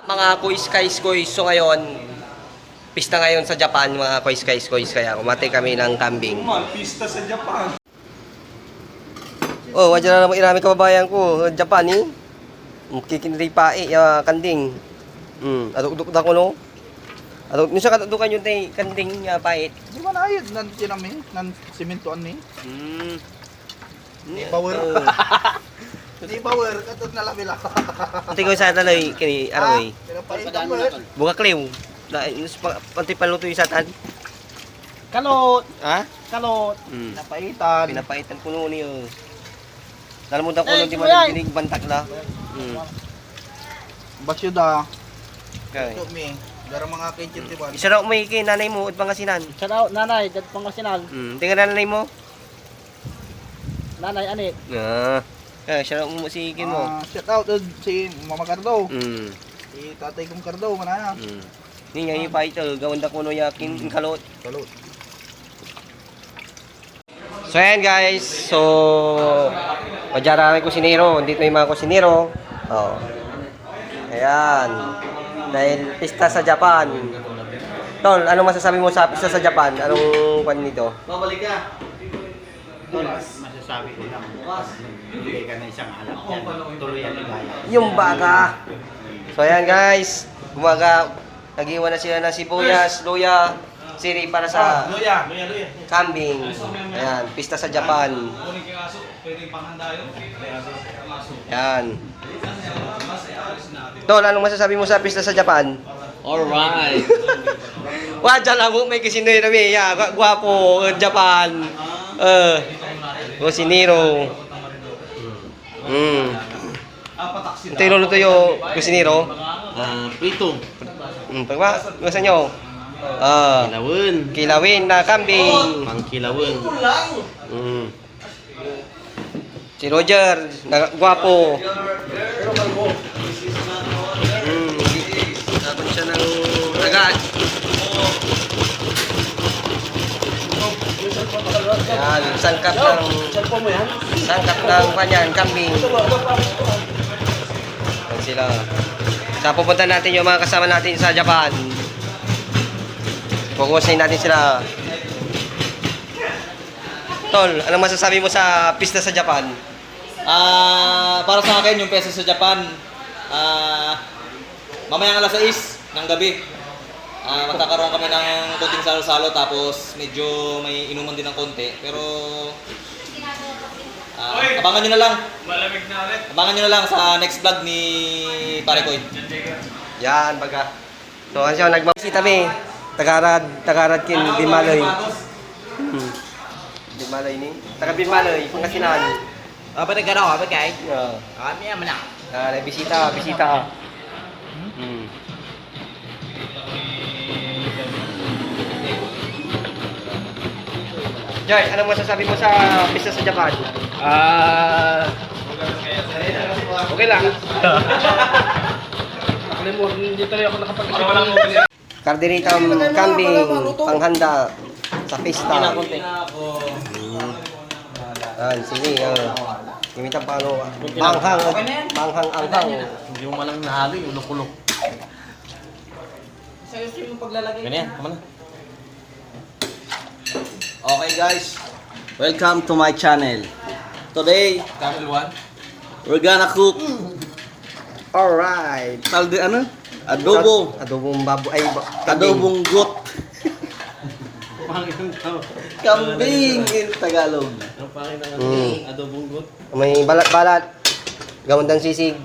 Mga kuis-kais-kuis. So ngayon, pista ngayon sa Japan, mga kuis-kais-kuis. Kaya kumate kami ng kambing. Pista sa Japan. Oh, wajan na naman irami kababayan ko. Japan eh. Kikinri pa eh, kanding. Aduk-duk da ko no. Aduk, nung sa katudukan yun tay kanding pait. Di ba na ayun? Nan sinami? Nan simentoan ni? Di power. Di power. Katod na labi lang. Ante ko sa taloy, kini aroy. Pinapaitan mo eh. Buka kliw. Panti paluto yung satan. Kalot. Ha? Kalot. Pinapaitan. Pinapaitan ko noon yun. Nalamutan ko Eh, nung di mo yan. dinig bantak na. Basyo da. Okay. Ito mi. Gara mga kitchen di ba? Isa raw may kay nanay mo at Pangasinan. Shout out nanay, dad Pangasinan. Tingnan na nanay mo. Nanay ani. Siya raw mo si Kim mo. Shout out si Mama Cardo. Mm. Si tatay kong Cardo manana. Ni nga yung paito, gawin da kuno yakin kalot. Kalot. So ayan guys, so majarami kusinero, dito yung mga kusinero. Oh. Ayan. Dahil pista sa Japan. Tol, anong masasabi mo sa pista sa Japan? Anong pan nito? Babalik ka. Masasabi ko lang, bigay ka na isang alam yan, tuloy ang ligaya. Yung baga. So ayan guys, bumaga, nag-iwan na sila ng sibuyas, luya, siri para sa Luya. kambing. Ayan, pista sa Japan. Ayan. Tol, anong masasabi mo sa pista sa Japan? Alright! Wadya lang mo, may kasinoy na may, gwapo, Japan. Kusinero. Ito yung luluto yung kusinero. Prito, Pagba, gusto nyo? kilawin, Kilawin na kambing. pangkilawin. Si Roger, gwapo. Dapat siya ng agad. Yan, sangkap ng kanyan, kambing. Yan sila. Sa pupunta natin yung mga kasama natin sa Japan. Kukuhasin natin sila. Tol, anong masasabi mo sa pista sa Japan? Para sa akin, yung pesa sa Japan, mamayang alas 6 ng gabi, magkakaroon kami ng konting salo-salo, tapos medyo may inuman din ng konti. Pero, abangan nyo na lang. Abangan nyo na lang sa next vlog ni Pare Koy. Yan, baga. So, ano siya, nagmamisita kami. Tagarad kin, Bimaloy. Bimaloy ni? Taga Bimaloy, Pangasinan. Apa na gano'n? Apa kay? Yeah. Kami naman na. Bisita. Joy, anong masasabi mo sa pista sa Japan? Okay lang. Hindi tuloy ako nakapag-isip. Kardiritang kambing, panghanda sa pista. Sige. Gamitan pa ano, banghang. Hindi mo malang nahalo yung ulok-ulok. Ganyan, kama na. Okay guys, welcome to my channel. Today, we're gonna cook Alright. adobo, Adobong baboy, adobong got. Kambing in Tagalog. Ang pangin ng Mm. adobong got. May balat-balat. Gawandang sisig.